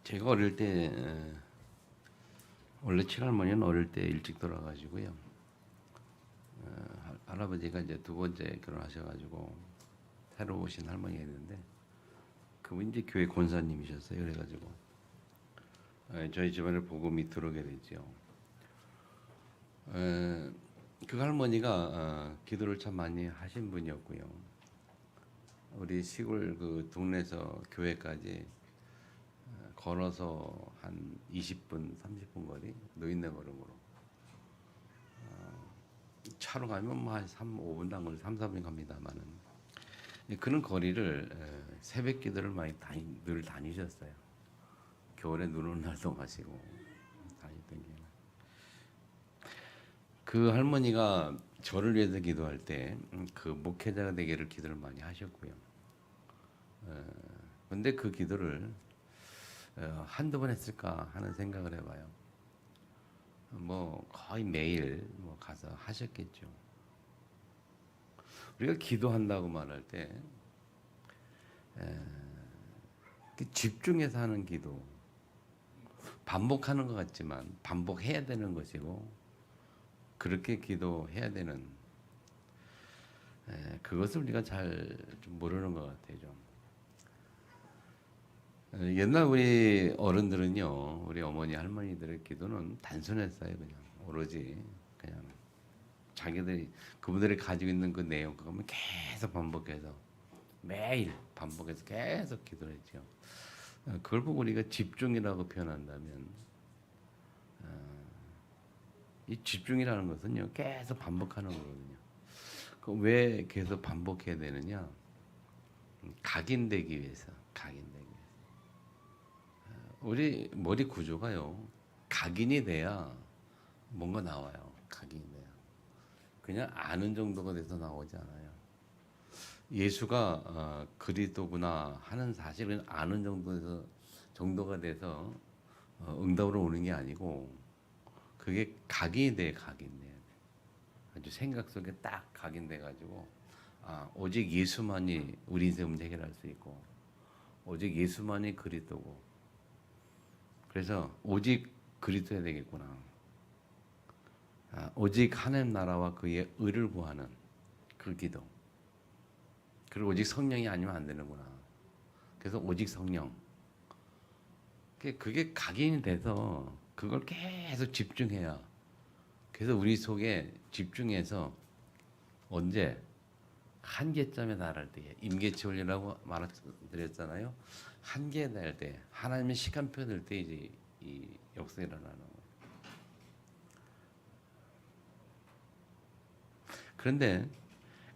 제가 어릴 때 원래 친할머니는 어릴 때 일찍 돌아가시고요. 할아버지가 이제 두 번째 결혼하셔가지고 새로 오신 할머니가 있는데 그분 이제 교회 권사님이셨어요. 그래가지고 저희 집안에 복음이 들어오게 되죠. 그 할머니가 기도를 참 많이 하신 분이었고요. 우리 시골 그 동네에서 교회까지 걸어서 한 20분, 30분 거리 노인네 걸음으로 차로 가면 뭐 한 5분 안 걸려 3, 4분 갑니다만은 그런 거리를 새벽 기도를 많이 늘 다니셨어요. 겨울에 눈 오는 날도 가시고 다니던 게. 그 할머니가 저를 위해서 기도할 때 그 목회자가 되기를 기도를 많이 하셨고요. 근데 그 기도를 한두 번 했을까 하는 생각을 해봐요. 뭐 거의 매일 뭐 가서 하셨겠죠. 우리가 기도한다고 말할 때 집중해서 하는 기도, 반복하는 것 같지만 반복해야 되는 것이고 그렇게 기도해야 되는 그것을 우리가 잘 좀 모르는 것 같아요. 좀. 옛날 우리 어른들은요, 우리 어머니 할머니들의 기도는 단순했어요. 그냥 오로지 그냥 자기들이 그분들이 가지고 있는 그 내용 그거만 계속 반복해서 매일 반복해서 계속 기도를 했죠. 그걸 보고 우리가 집중이라고 표현한다면 이 집중이라는 것은요 계속 반복하는 거거든요. 왜 계속 반복해야 되느냐? 각인되기 위해서. 우리 머리 구조가요 각인이 돼야 뭔가 나와요. 각인이 돼야. 그냥 아는 정도가 돼서 나오지 않아요. 예수가 그리스도구나 하는 사실은 아는 정도가 돼서 응답으로 오는 게 아니고 그게 각인이 돼. 아주 생각 속에 딱 각인돼 가지고 오직 예수만이 우리 인생 문제 해결할 수 있고 오직 예수만이 그리스도고 그래서 오직 그리스도야 되겠구나. 오직 하나님 나라와 그의 의를 구하는 그 기도. 그리고 오직 성령이 아니면 안 되는구나. 그래서 오직 성령. 그게 각인이 돼서 그걸 계속 집중해야. 그래서 우리 속에 집중해서 언제 한계점에 달할 때 임계치 원리라고 말씀드렸잖아요. 한계에 달할 때 하나님의 시간표 될 때 이제 이 역사가 일어나는 거예요. 그런데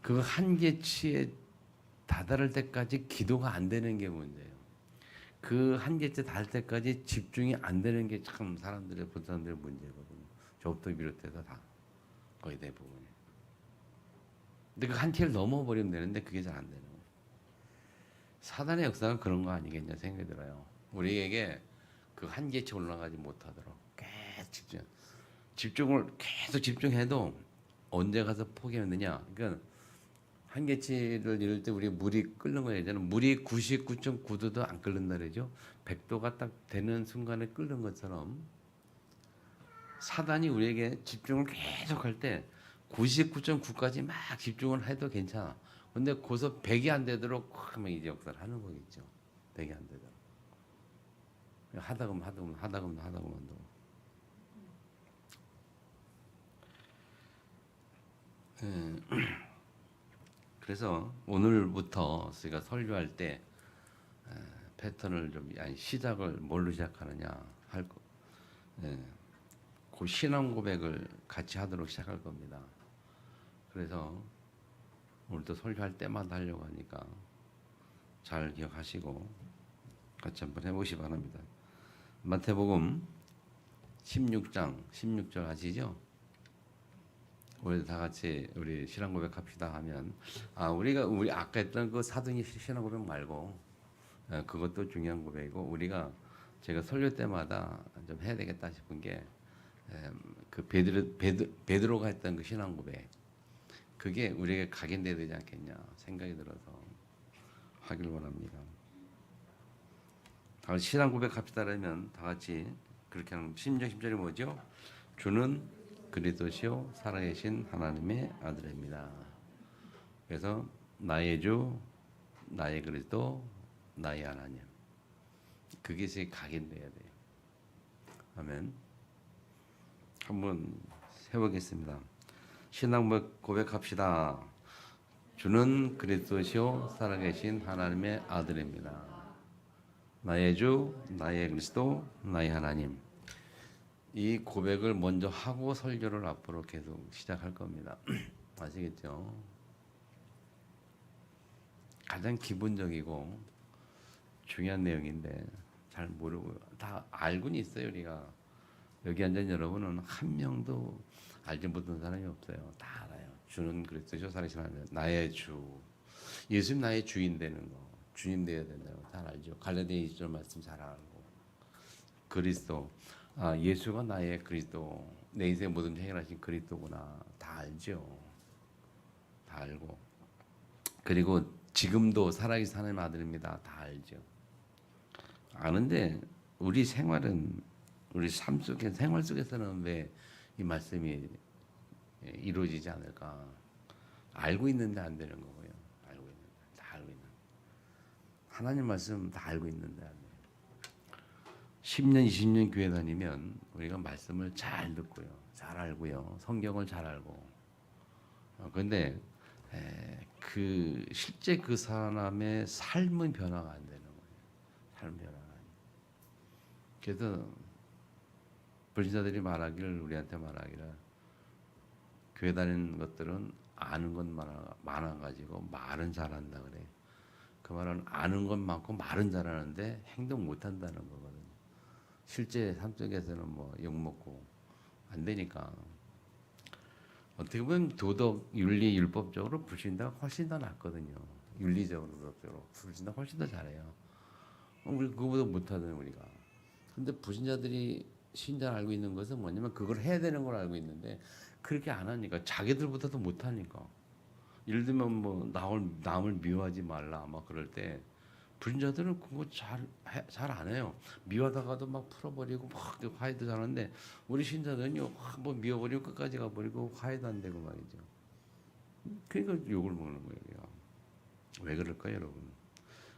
그 한계치에 다다를 때까지 기도가 안 되는 게 문제예요. 그 한계치에 닿을 때까지 집중이 안 되는 게 참 보통 사람들의 문제거든요. 저부터 비롯해서 다 거의 대부분이. 근데 그 한계를 넘어버리면 되는데 그게 잘 안 되는 거예요. 사단의 역사가 그런 거 아니겠냐 생각이 들어요. 우리에게 그 한계치 올라가지 못하도록 계속 집중을 계속 집중해도 언제 가서 포기하느냐. 그러니까 한계치를 이룰 때 우리 물이 끓는 거예요. 저는 물이 99.9도도 안 끓는다 그러죠. 100도가 딱 되는 순간에 끓는 것처럼 사단이 우리에게 집중을 계속 할 때 99.9까지 막 집중을 해도 괜찮아. 근데 거기서 100이 안 되도록 하면 이제 역사를 하는 거겠죠. 100이 안 되도록. 하다가만 도. 그래서 오늘부터 우리가 설교할 때 패턴을 좀 시작을 뭘로 시작하느냐 할 거. 그 신앙 고백을 같이 하도록 시작할 겁니다. 그래서 오늘도 설교할 때마다 하려고 하니까 잘 기억하시고 같이 한번 해보시 바랍니다. 마태복음 16장 16절 아시죠? 우리 다 같이 우리 신앙 고백합시다 하면 우리 아까 했던 그 사도행전 신앙 고백 말고 그것도 중요한 고백이고 우리가 제가 설교 때마다 좀 해야 되겠다 싶은 게 그 베드로가 했던 그 신앙 고백 그게 우리에게 각인돼야 되지 않겠냐 생각이 들어서 하길 원합니다. 다 같이 신앙 고백합시다. 그러면 다 같이 그렇게 하는 10절이 뭐죠? 주는 그리스도시요 살아계신 하나님의 아들입니다. 그래서 나의 주, 나의 그리스도, 나의 하나님. 그게 제 각인돼야 돼요. 아멘. 한번 해보겠습니다. 신앙 고백합시다. 주는 그리스도시요 살아계신 하나님의 아들입니다. 나의 주, 나의 그리스도, 나의 하나님. 이 고백을 먼저 하고 설교를 앞으로 계속 시작할 겁니다. 아시겠죠? 가장 기본적이고 중요한 내용인데 잘 모르고 다 알고는 있어요. 우리가 여기 앉은 여러분은 한 명도 알지 못한 사람이 없어요. 다 알아요. 주는 그리스도시요 살아계신 하나님, 나의 주. 예수님 나의 주인 되는 거, 주님 되어야 된다고 잘 알죠. 갈라디아 2절 말씀 잘 알고. 그리스도, 예수가 나의 그리스도, 내 인생 모든 해결하신 그리스도구나 다 알죠. 다 알고. 그리고 지금도 살아계신 하나님 아들입니다. 다 알죠. 아는데 우리 생활은 우리 삶 속에 생활 속에서는 왜 이 말씀이 이루어지지 않을까? 알고 있는데 안 되는 거고요. 알고 있는데 다 알고 있는. 하나님 말씀 다 알고 있는데 안 돼요. 10년, 20년 교회 다니면 우리가 말씀을 잘 듣고요, 잘 알고요, 성경을 잘 알고. 그런데 그 실제 그 사람의 삶은 변화가 안 되는 거예요. 삶 변화가. 그래서 불신자들이 말하기를 우리한테 말하기를 교회 다니는 것들은 아는 것 많아가지고 말은 잘한다 그래. 그 말은 아는 것 많고 말은 잘하는데 행동 못한다는 거거든요. 실제 삶 속에서는 뭐 욕먹고 안 되니까. 어떻게 보면 도덕, 윤리, 율법적으로 불신자가 훨씬 더 낫거든요. 윤리적으로, 도덕적으로 불신자가 훨씬 더 잘해요. 우리 그거보다 못하잖아요, 우리가. 근데 불신자들이 신자를 알고 있는 것은 뭐냐면 그걸 해야 되는 걸 알고 있는데 그렇게 안 하니까 자기들보다도 못하니까. 예를 들면 뭐 남을 미워하지 말라 막 그럴 때 불신자들은 그거 잘 안 해요. 미워하다가도 막 풀어버리고 막 화해도 잘하는데 우리 신자들은요 한번 미워버리고 끝까지 가버리고 화해도 안 되고 말이죠. 그러니까 욕을 먹는 거예요. 왜 그럴까요, 여러분?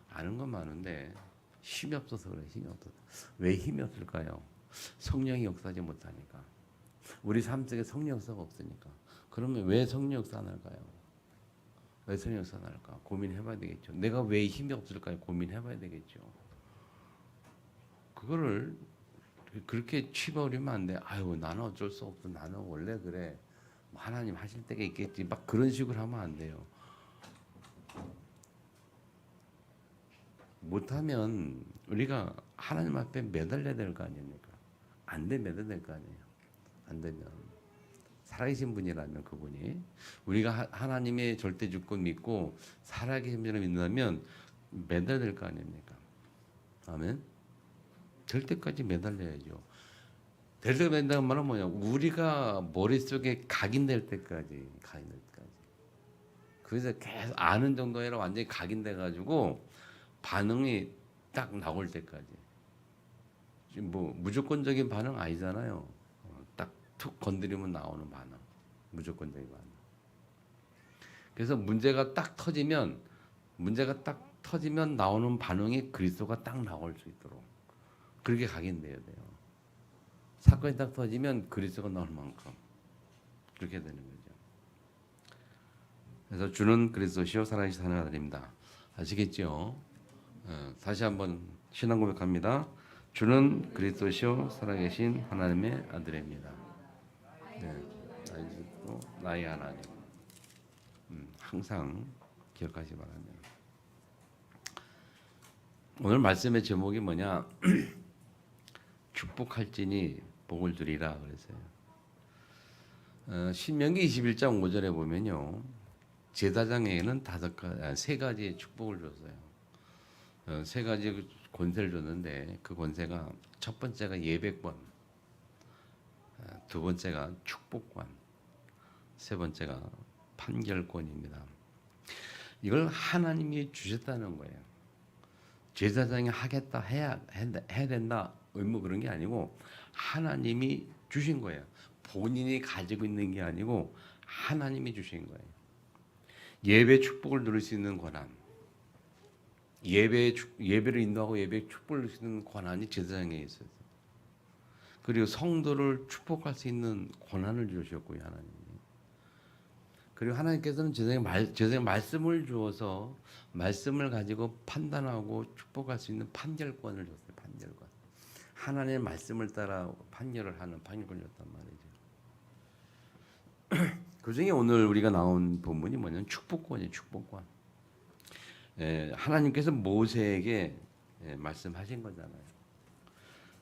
아는 건 많은데 힘이 없어서 그래. 힘이 없어서. 왜 힘이 없을까요? 성령이 역사하지 못하니까. 우리 삶 속에 성령 역사가 없으니까. 그러면 왜 성령 역사 안 할까요? 왜 성령 역사 안 할까? 고민해봐야 되겠죠. 내가 왜 힘이 없을까요? 고민해봐야 되겠죠. 그거를 그렇게 치버리면 안 돼. 아유, 나는 어쩔 수 없어. 나는 원래 그래. 하나님 하실 때가 있겠지. 막 그런 식으로 하면 안 돼요. 못하면 우리가 하나님 앞에 매달려야 될 거 아닙니까? 안 되면 매달려야 될 거 아니에요. 안 되면 살아계신 분이라면 그분이 우리가 하나님의 절대 주권 믿고 살아계신 분을 믿는다면 매달려야 될 거 아닙니까? 아멘. 될 때까지 매달려야죠. 될 때까지 매달린다는 말은 뭐냐? 우리가 머릿속에 각인될 때까지. 그래서 계속 아는 정도 아니라 완전히 각인돼 가지고 반응이 딱 나올 때까지. 지금 뭐 무조건적인 반응 아니잖아요. 딱 툭 건드리면 나오는 반응. 무조건적인 반응. 그래서 문제가 딱 터지면 나오는 반응이 그리스도가 딱 나올 수 있도록 그렇게 각인돼야 돼요. 사건이 딱 터지면 그리스도가 나올 만큼 그렇게 되는 거죠. 그래서 주는 그리스도시요 살아계신 하나님 아들입니다. 아시겠죠? 다시 한번 신앙 고백합니다. 주는 그리스도시요 살아계신 하나님의 아들입니다. 네, 나의 하나님. 항상 기억하시기 바랍니다. 오늘 말씀의 제목이 뭐냐? 축복할지니 복을 주리라 그랬어요. 신명기 21장 5절에 보면요, 제사장에게는 세 가지의 축복을 줬어요. 세 가지 권세를 줬는데 그 권세가 첫 번째가 예배권, 두 번째가 축복권, 세 번째가 판결권입니다. 이걸 하나님이 주셨다는 거예요. 제사장이 하겠다 해야 된다 의무 그런 게 아니고 하나님이 주신 거예요. 본인이 가지고 있는 게 아니고 하나님이 주신 거예요. 예배 축복을 누릴 수 있는 권한, 예배를 인도하고 예배 축복을 누릴 수 있는 권한이 제사장에 있어요. 그리고 성도를 축복할 수 있는 권한을 주셨고요, 하나님이. 그리고 하나님께서는 제사장에 말씀을 주어서 말씀을 가지고 판단하고 축복할 수 있는 판결권을 줬어요. 판결권. 하나님의 말씀을 따라 판결을 하는 판결권을 줬단 말이죠. 그 중에 오늘 우리가 나온 본문이 뭐냐면 축복권이에요. 축복권. 하나님께서 모세에게 말씀하신 거잖아요.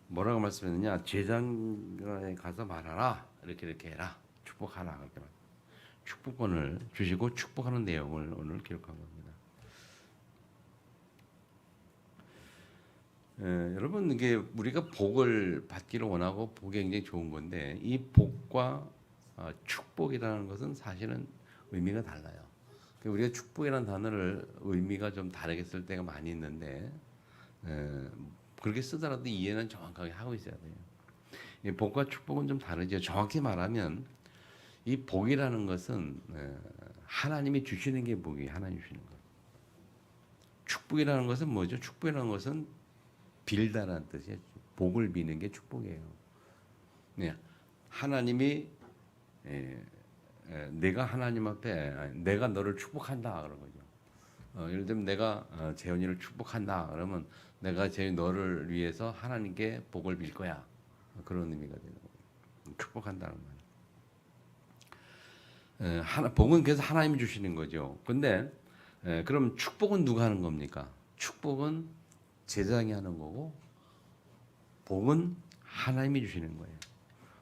뭐라고 말씀했느냐? 제사장에 가서 말하라. 이렇게 해라. 축복하라. 그렇게 말. 축복권을 주시고 축복하는 내용을 오늘 기록한 겁니다. 여러분 이게 우리가 복을 받기를 원하고 복이 굉장히 좋은 건데 이 복과 축복이라는 것은 사실은 의미가 달라요. 우리가 축복이라는 단어를 의미가 좀 다르게 쓸 때가 많이 있는데 그렇게 쓰더라도 이해는 정확하게 하고 있어야 돼요. 이 복과 축복은 좀 다르죠. 정확히 말하면 이 복이라는 것은 하나님이 주시는 게 복이에요. 하나님이 주시는 것. 축복이라는 것은 뭐죠? 축복이라는 것은 빌다라는 뜻이에요. 복을 비는 게 축복이에요. 네, 하나님이 내가 하나님 앞에 내가 너를 축복한다 그런 거죠. 예를 들면 내가 재현이를 축복한다 그러면 내가 재현 너를 위해서 하나님께 복을 빌 거야. 그런 의미가 되는 거예요. 축복한다는 말. 복은 그래서 하나님이 주시는 거죠. 근데 그럼 축복은 누가 하는 겁니까? 축복은 제사장이 하는 거고 복은 하나님이 주시는 거예요.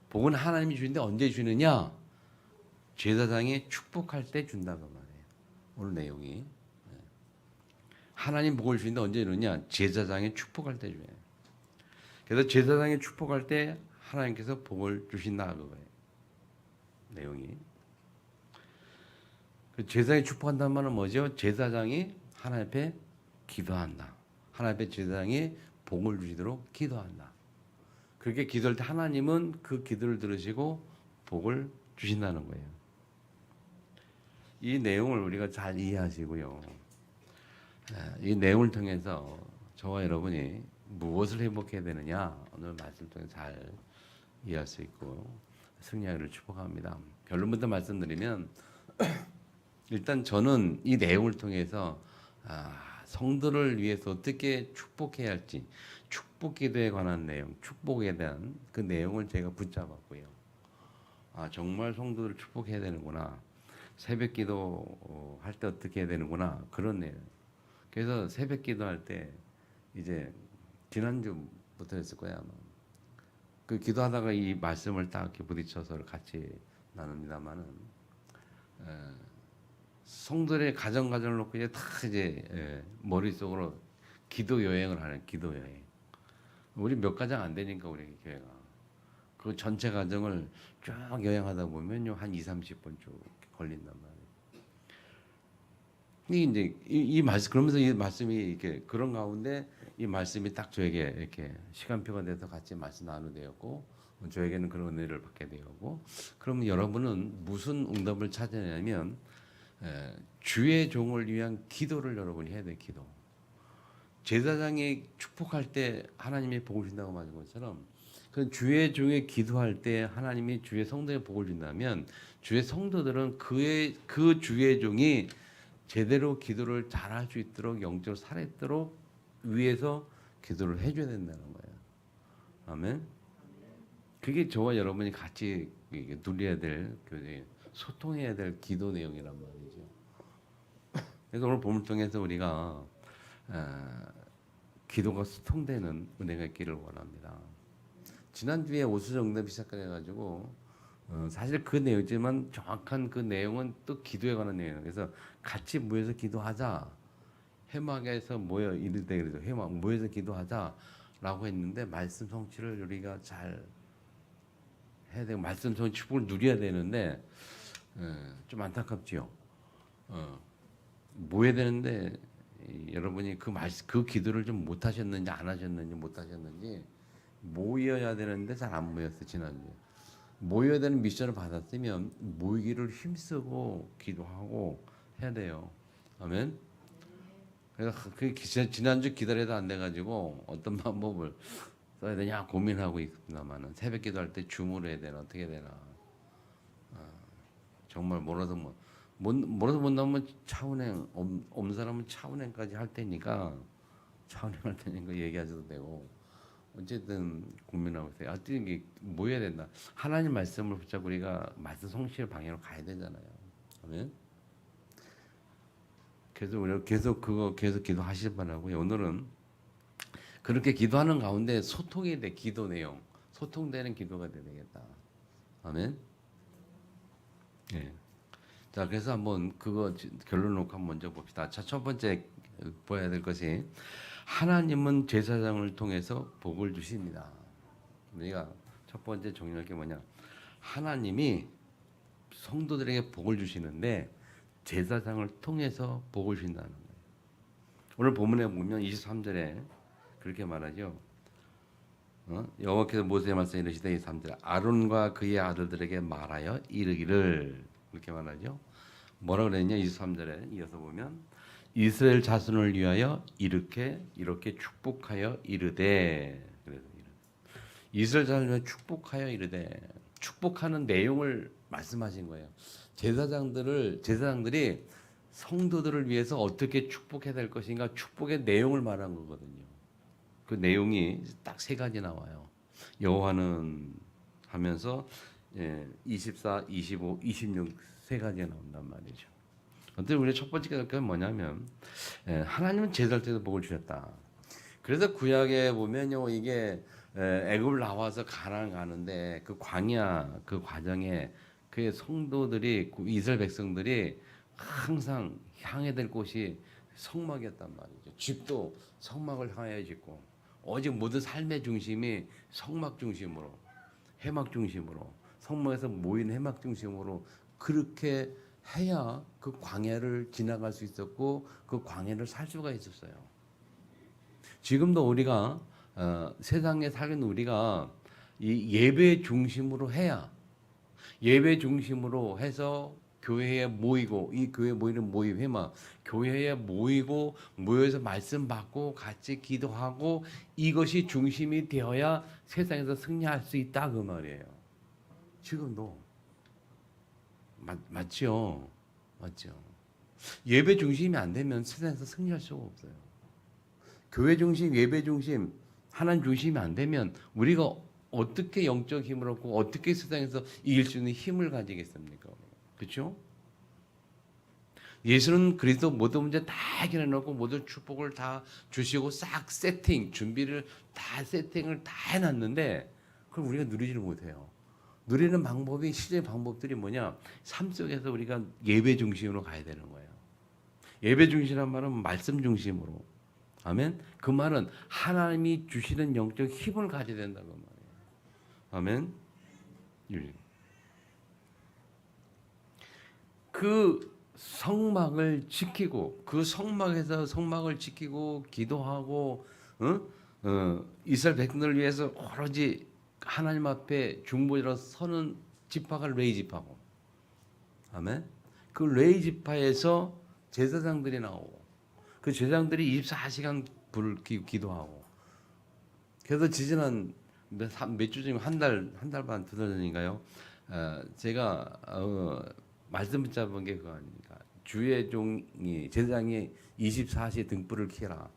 복은 하나님이 주시는데 언제 주느냐? 제사장이 축복할 때 준다고 말해요. 오늘 내용이. 하나님 복을 주시는데 언제 주느냐? 제사장이 축복할 때 줘요. 그래서 제사장이 축복할 때 하나님께서 복을 주신다 그거예요. 내용이. 제사장이 축복한다는 말은 뭐죠? 제사장이 하나님 앞에 기도한다. 하나님 앞에 제사장이 복을 주시도록 기도한다. 그렇게 기도할 때 하나님은 그 기도를 들으시고 복을 주신다는 거예요. 이 내용을 우리가 잘 이해하시고요. 이 내용을 통해서 저와 여러분이 무엇을 회복해야 되느냐 오늘 말씀을 통해 잘 이해할 수 있고 승리하기를 축복합니다. 결론부터 말씀드리면 일단 저는 이 내용을 통해서 성도를 위해서 어떻게 축복해야 할지 축복 기도에 관한 내용, 축복에 대한 그 내용을 제가 붙잡았고요. 정말 성도를 축복해야 되는구나. 새벽 기도 할 때 어떻게 해야 되는구나. 그런 내용. 그래서 새벽 기도 할 때 이제 지난주부터 했을 거야 아마. 그 기도하다가 이 말씀을 딱 이렇게 부딪혀서 같이 나눕니다만은 성도의 가정을 놓고 이제 다 이제 머릿속으로 기도 여행을 하는 기도 여행. 우리 몇 가정 안 되니까 우리 교회가 그 전체 가정을 쭉 여행하다 보면요 한 20-30분 쭉 걸린단 말이에요. 이제 이 말씀 그러면서 이 말씀이 이렇게 그런 가운데 이 말씀이 딱 저에게 이렇게 시간표가 돼서 같이 말씀 나누되었고 저에게는 그런 은혜를 받게 되었고 그러면 여러분은 무슨 응답을 찾아내냐면 주의 종을 위한 기도를 여러분이 해야 돼. 기도. 제사장이 축복할 때 하나님이 복을 준다고 말한 것처럼 그 주의 종에 기도할 때 하나님이 주의 성도에 복을 준다면 주의 성도들은 그 주의 종이 제대로 기도를 잘할 수 있도록 영적으로 살아있도록 위해서 기도를 해줘야 된다는 거예요. 아멘. 그게 저와 여러분이 같이 누려야 될 소통해야 될 기도 내용이란 말이죠. 그래서 오늘 본문을 통해서 우리가 기도가 소통되는 은혜가 있기를 원합니다. 지난주에 오수정답이 시작해가지고 사실 그 내용이지만 정확한 그 내용은 또 기도에 관한 내용이에요. 그래서 같이 모여서 기도하자. 회막에서 모여 이르되 그래서 회막 모여서 기도하자라고 했는데 말씀 성취를 우리가 잘 해야 되고 말씀 성취 축복을 누려야 되는데 좀 안타깝지요. 모여야 되는데 여러분이 그 기도를 좀 못 하셨는지 안 하셨는지 못 하셨는지 모여야 되는데 잘 안 모였어요. 지난주에 모여야 되는 미션을 받았으면 모이기를 힘쓰고 기도하고 해야 돼요. 아멘. 그래서 지난주 기다려도 안 돼가지고 어떤 방법을 써야 되냐 고민하고 있습니다만은 새벽 기도할 때 줌으로 해야 되나 어떻게 되나. 정말 몰아서 못 나오면 차운행 사람은 차운행까지 할 테니까 차운행 할 테니까 얘기하셔도 되고 어쨌든 고민하고 있어요. 하여튼 이게 모여야 된다. 하나님 말씀을 붙잡고 우리가 말씀 성실 방향으로 가야 되잖아요. 아멘. 그래서 우리가 계속 기도하실 바라고요. 오늘은 그렇게 기도하는 가운데 소통이 돼 기도 내용 소통되는 기도가 돼야 되겠다. 아멘. 예. 자, 그래서 한번 그거 결론 놓고 한번 먼저 봅시다. 자, 첫 번째 보여야 될 것이 하나님은 제사장을 통해서 복을 주십니다. 우리가 첫 번째 정리할 게 뭐냐? 하나님이 성도들에게 복을 주시는데 제사장을 통해서 복을 주신다는 거예요. 오늘 본문에 보면 23절에 그렇게 말하죠. 여호와께서 모세에 말씀 이르시되 23절 아론과 그의 아들들에게 말하여 이르기를 이렇게 말하죠. 뭐라 그랬냐? 23절에 이어서 보면 이스라엘 자손을 위하여 이렇게 축복하여 이르되 그래서 이스라엘 자손을 위하여 축복하여 이르되 축복하는 내용을 말씀하신 거예요. 제사장들이 성도들을 위해서 어떻게 축복해야 될 것인가 축복의 내용을 말한 거거든요. 그 내용이 딱 세 가지 나와요. 여호와는 하면서 24, 25, 26 세 가지가 나온단 말이죠. 근데 우리 첫 번째 깨닫는 뭐냐면 하나님은 제사할 때도 복을 주셨다. 그래서 구약에 보면요 이게 애굽을 나와서 가나안 가는데 그 광야 그 과정에 그 성도들이 이스라엘 백성들이 항상 향해야 될 곳이 성막이었단 말이죠. 집도 성막을 향하여 짓고 오직 모든 삶의 중심이 성막 중심으로 회막 중심으로 성막에서 모인 회막 중심으로 그렇게 해야 그 광야를 지나갈 수 있었고 그 광야를 살 수가 있었어요. 지금도 우리가 세상에 살는 우리가 이 예배 중심으로 해야 예배 중심으로 해서 교회에 모이고 이 교회 모이는 모임 회막 교회에 모여서 말씀 받고 같이 기도하고 이것이 중심이 되어야 세상에서 승리할 수 있다 그 말이에요. 지금도 맞죠? 예배 중심이 안 되면 세상에서 승리할 수가 없어요. 교회 중심, 예배 중심, 하나님 중심이 안 되면 우리가 어떻게 영적 힘을 얻고 어떻게 세상에서 이길 수 있는 힘을 가지겠습니까? 그렇죠? 예수는 그리스도 모든 문제 다 해결해 놓고 모든 축복을 다 주시고 싹 준비를 다 세팅을 다 해놨는데 그걸 우리가 누리지를 못해요. 누리는 방법이 실제 방법들이 뭐냐? 삶 속에서 우리가 예배 중심으로 가야 되는 거예요. 예배 중심이란 말은 말씀 중심으로. 아멘. 그 말은 하나님이 주시는 영적 힘을 가져야 된다고 말이에요. 아멘. 그 성막을 지키고 그 성막에서 성막을 지키고 기도하고 이스라엘 백성들을 위해서 오로지 하나님 앞에 중보자로 서는 지파가 레위 지파고 아멘. 그 레위 지파에서 제사장들이 나오고 그 제사장들이 24시간 불을 기도하고 그래서 지지난 몇 주 전에 한 달 반 두 달 전인가요? 제가 말씀 붙잡은 게 그거 아닙니까? 주의 종이 제사장이 24시 등불을 켜라.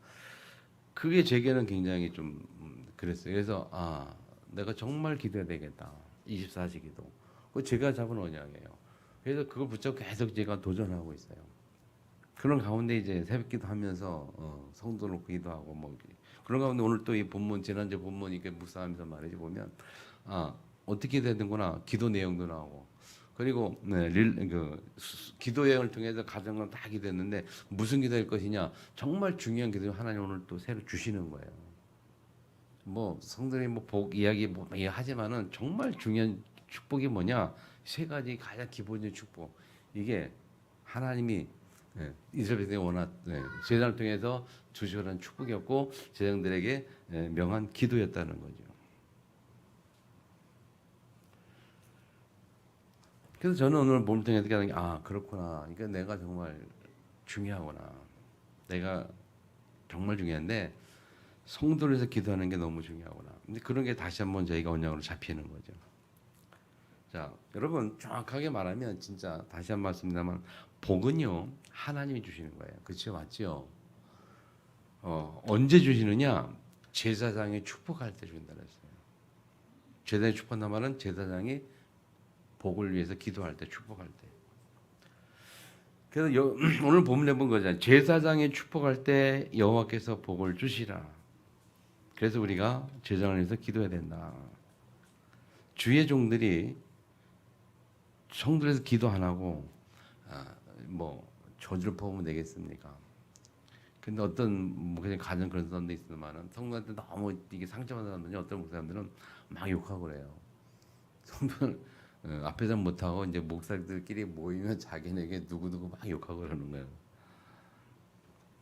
그게 제게는 굉장히 좀 그랬어요. 그래서 내가 정말 기도해야 되겠다. 24시 기도. 그거 제가 잡은 언약이에요. 그래서 그걸 붙잡고 계속 제가 도전하고 있어요. 그런 가운데 이제 새벽기도 하면서 성도 놓고 기도하고 뭐 그런 가운데 오늘 또 이 본문 지난주 본문 이렇게 묵상하면서 말이지 보면 어떻게 되는구나 기도 내용도 나오고 그리고 기도 여행을 통해서 가정을 다 기도했는데 무슨 기도할 것이냐 정말 중요한 기도 하나님 오늘 또 새로 주시는 거예요. 뭐 성도님 뭐 복 이야기 뭐 하지만은 정말 중요한 축복이 뭐냐 세 가지 가장 기본적인 축복 이게 하나님이 예, 이스라엘 백성이 원한 제사장을 통해서 주시라는 축복이었고 제사장들에게 명한 기도였다는 거죠. 그래서 저는 오늘 몸을 통해서 깨달은 게 그렇구나. 그러니까 내가 정말 중요하구나. 내가 정말 중요한데 성도를 위해서 기도하는 게 너무 중요하구나. 근데 그런 게 다시 한번 저희가 언약으로 잡히는 거죠. 자, 여러분 정확하게 말하면 진짜 다시 한 번 말씀드리면 복은요 하나님이 주시는 거예요. 그렇죠, 맞죠? 언제 주시느냐? 제사장이 축복할 때 준다 그랬어요. 제사장이 축복한다 말은 제사장이 복을 위해서 기도할 때 축복할 때. 그래서 오늘 본문에 본 거잖아요. 제사장이 축복할 때 여호와께서 복을 주시라. 그래서 우리가 제사장을 위해서 기도해야 된다. 주의 종들이 성들에서 기도 안 하고 뭐 저주를 퍼오면 되겠습니까? 근데 어떤 그냥 가정 그런 사람도 있지만은 성도한테 너무 이게 상처받는 사람들이 어떤 목사님들은 막 욕하고 그래요. 성도는 앞에서 못하고 이제 목사들끼리 모이면 자기네게 누구누구 막 욕하고 그러는 거예요.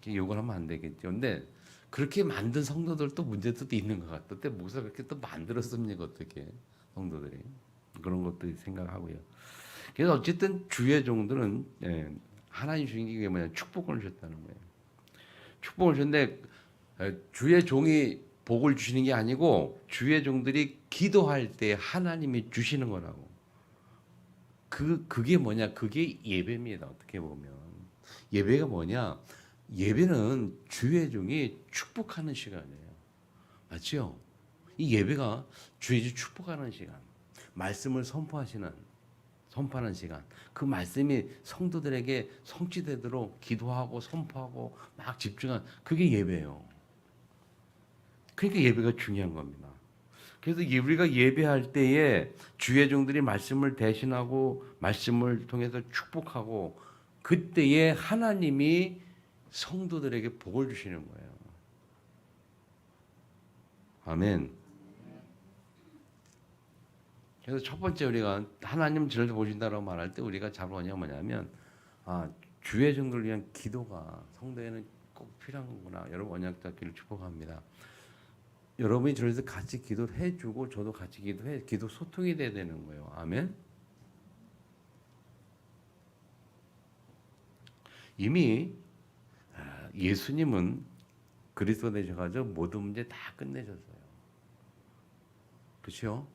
욕을 하면 안 되겠죠. 근데 그렇게 만든 성도들도 문제도 또 있는 것 같아. 그때 목사가 그렇게 또 만들었습니까? 어떻게 성도들이 그런 것도 생각하고요. 그래서 어쨌든 주의 종들은 하나님 주신 게 뭐냐 축복을 주셨다는 거예요. 축복을 주는데 주의 종이 복을 주시는 게 아니고 주의 종들이 기도할 때 하나님이 주시는 거라고. 그게 뭐냐? 그게 예배입니다. 어떻게 보면 예배가 뭐냐? 예배는 주의 종이 축복하는 시간이에요. 맞죠? 이 예배가 주의 종 축복하는 시간, 말씀을 선포하는 시간, 그 말씀이 성도들에게 성취되도록 기도하고 선포하고 막 집중한 그게 예배예요. 그러니까 예배가 중요한 겁니다. 그래서 우리가 예배할 때에 주의 종들이 말씀을 대신하고 말씀을 통해서 축복하고 그때에 하나님이 성도들에게 복을 주시는 거예요. 아멘. 그래서 첫 번째 우리가 하나님 저를 보신다라고 말할 때 우리가 잡아오냐 뭐냐면 주의 종들을 위한 기도가 성도에는 꼭 필요한 거구나. 여러분 언약 잡기를 축복합니다. 여러분이 저에서 같이 기도를 해주고 저도 같이 기도해 기도 소통이 돼야 되는 거예요. 아멘. 이미 예수님은 그리스도 되셔가지고 모든 문제 다 끝내셨어요. 그렇죠?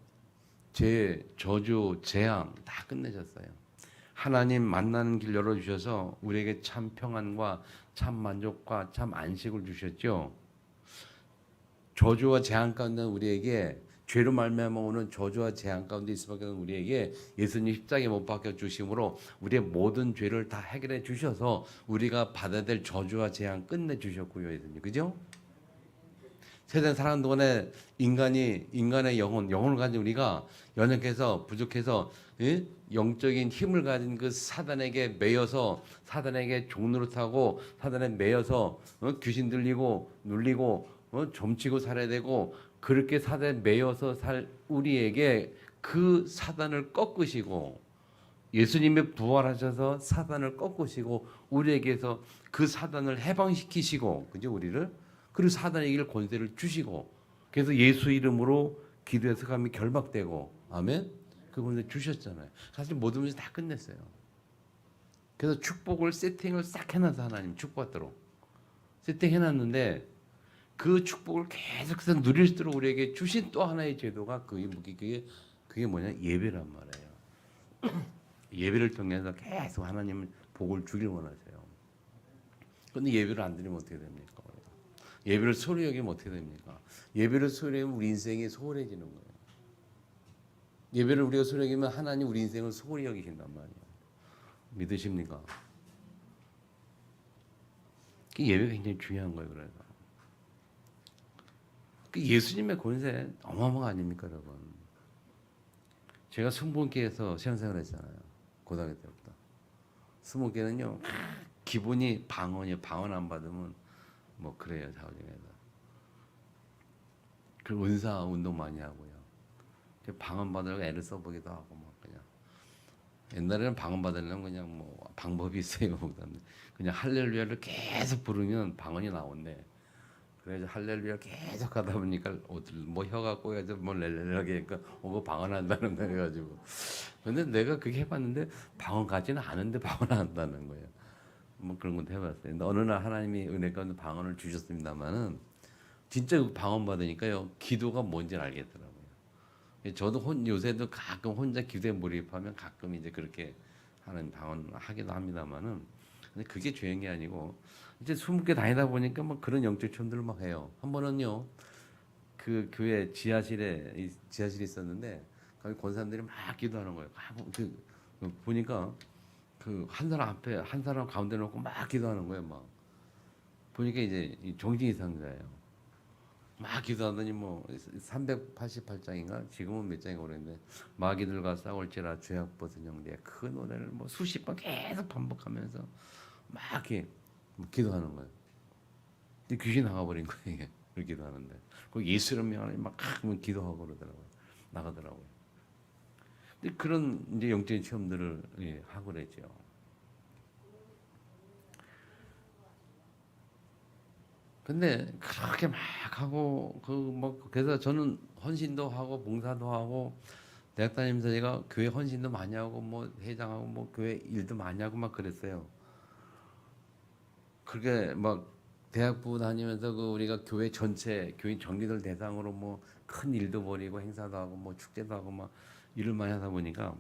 저주, 재앙 다 끝내셨어요. 하나님 만나는 길 열어주셔서 우리에게 참 평안과 참 만족과 참 안식을 주셨죠. 저주와 재앙 가운데 우리에게 죄로 말미암아 오는 저주와 재앙 가운데 있을 수밖에 없는 우리에게 예수님 십자가에 못 박혀 주심으로 우리의 모든 죄를 다 해결해 주셔서 우리가 받아야 될 저주와 재앙 끝내 주셨고요, 예수님. 그죠? 세상 살아가는 동안에 인간의 영혼을 가진 우리가 연약해서 부족해서 영적인 힘을 가진 그 사단에게 매여서 사단에게 종노릇하고 사단에 매여서 귀신 들리고 눌리고 점치고 살아야 되고 그렇게 사단에 매여서 살 우리에게 그 사단을 꺾으시고 예수님이 부활하셔서 사단을 꺾으시고 우리에게서 그 사단을 해방시키시고 그죠 우리를 그리고 사단의 길 권세를 주시고 그래서 예수 이름으로 기도해서 감이 결박되고 아멘 그 권세 주셨잖아요. 사실 모든 문제 다 끝냈어요. 그래서 축복을 세팅을 싹 해놔서 하나님 축복받도록 세팅해놨는데 그 축복을 계속해서 누릴 수 있도록 우리에게 주신 또 하나의 제도가 그게 뭐냐 예배란 말이에요. 예배를 통해서 계속 하나님은 복을 주길 원하세요. 그런데 예배를 안 드리면 어떻게 됩니까? 예배를 소홀히 여기면 어떻게 됩니까? 예배를 소홀히 여기면 우리 인생이 소홀해지는 거예요. 예배를 우리가 소홀히 여기면 하나님 우리 인생을 소홀히 여기신단 말이에요. 믿으십니까? 예배가 굉장히 중요한 거예요. 그래서 예수님의 권세 어마어마한 거 아닙니까, 여러분? 제가 승무원계에서 신앙생활 했잖아요. 고등학교 때부터. 승무원계는요, 기본이 방언이에요. 방언 안 받으면 뭐 그래요, 사회에서. 그 은사 운동 많이 하고요. 방언 받으려고 애를 써보기도 하고 뭐 그냥. 옛날에는 방언 받으려면 그냥 뭐 방법이 있어요. 그냥 할렐루야를 계속 부르면 방언이 나온대. 그래서 할렐루야 계속 하다 보니까 뭐 혀가 꼬여서 뭐 렐렐하게 하니까 그 방언한다는 거 해가지고. 근데 내가 그게 해봤는데 방언 같지는 않은데 방언한다는 거예요. 뭐 그런 것도 해봤어요. 근데 어느 날 하나님이 은혜 가운데 방언을 주셨습니다만은 진짜 그 방언 받으니까요 기도가 뭔지 알겠더라고요. 저도 요새도 가끔 혼자 기도에 몰입하면 가끔 이제 그렇게 하는 방언 하기도 합니다만은 근데 그게 죄인 게 아니고 이제 숨게 다니다 보니까 뭐 그런 영적 체험들을 막 해요. 한 번은요 그 교회 지하실이 있었는데 거기 권사님들이 막 기도하는 거예요. 보니까 그 한 사람 앞에 한 사람 가운데 놓고 막 기도하는 거예요. 막 보니까 이제 정신 이상자예요. 막 기도하더니 뭐 388장인가 지금은 몇 장인가 모르겠는데 마귀들과 싸울지라 죄악 벗은 영대 그 노래를 뭐 수십 번 계속 반복하면서 막 이렇게 기도하는 거예요. 근데 귀신 나가버린 거예요 이게 그렇게 기도하는데 그 예수 이름 명하니 막 기도하고 그러더라고요. 나가더라고요. 근데 그런 이제 영적인 체험들을 하고 그랬죠. 근데 그렇게 막 하고 그 뭐 그래서 저는 헌신도 하고 봉사도 하고 대학 다니면서 제가 교회 헌신도 많이 하고 뭐 회장하고 뭐 교회 일도 많이 하고 막 그랬어요. 그렇게 막 대학부 다니면서 그 우리가 교회 전체 교인 정기들 대상으로 뭐 큰 일도 벌이고 행사도 하고 뭐 축제도 하고 막 일을 많이 하다 보니까